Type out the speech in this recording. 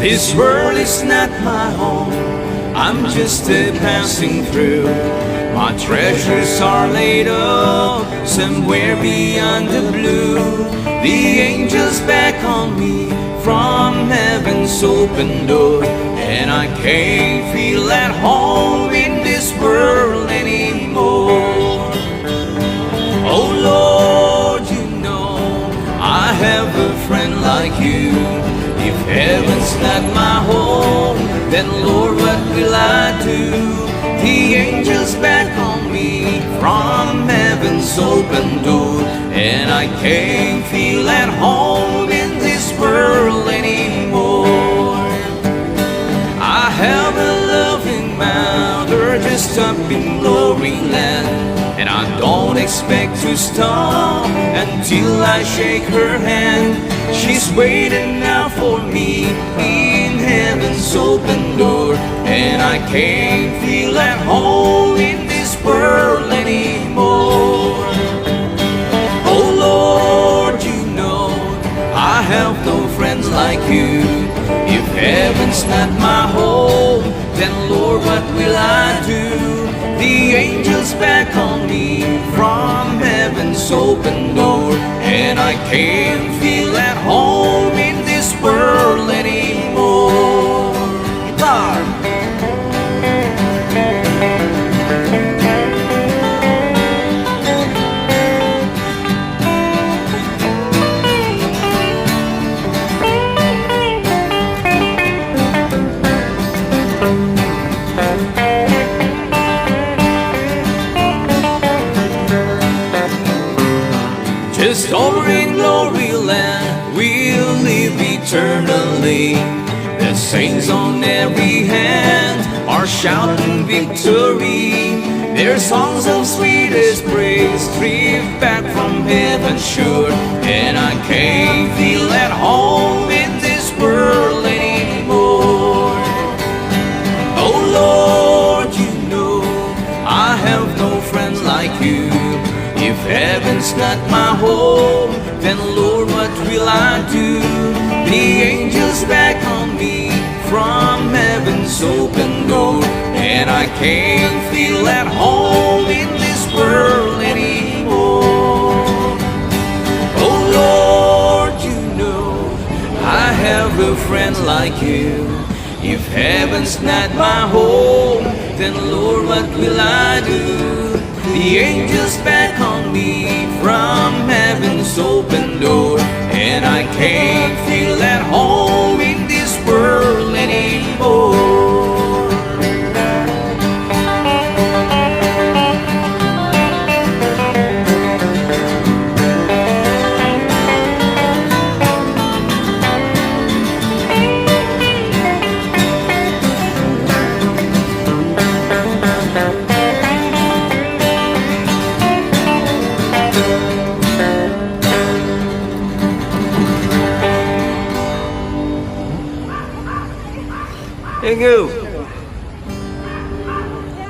This world is not my home, I'm just a passing through. My treasures are laid up somewhere beyond the blue. The angels beckon me from heaven's open door, and I can't feel at home in this world anymore. Oh Lord, you know I have a friend like you. If heaven's not my home, then Lord, what will I do? The angels beckon me from heaven's open door, and I can't feel at home in this world anymore. I have a loving mother just up in glory land, and I don't expect to stop until I shake her hand. She's waiting now for me in heaven's open door, and I can't feel at home in this world anymore. Oh Lord, you know I have no friends like you. If heaven's not my home, then Lord, what will I do? The angels beckon me from heaven's open door, and I can't feel at home in this world anymore. Guitar. Just over in glory land, we'll live eternally. The saints on every hand are shouting victory. Their songs of sweetest praise drift back from heaven's shore, and I can't feel at home in this world anymore. Oh Lord, you know I have no friends like you. If heaven's not my home, then Lord, what will I do? The angels beckon me from heaven's open door, and I can't feel at home in this world anymore. Oh Lord, you know I have a friend like you. If heaven's not my home, then Lord, what will I do? The angels beckon me from heaven's open door, and I can't feel at home in this world anymore. Thank you.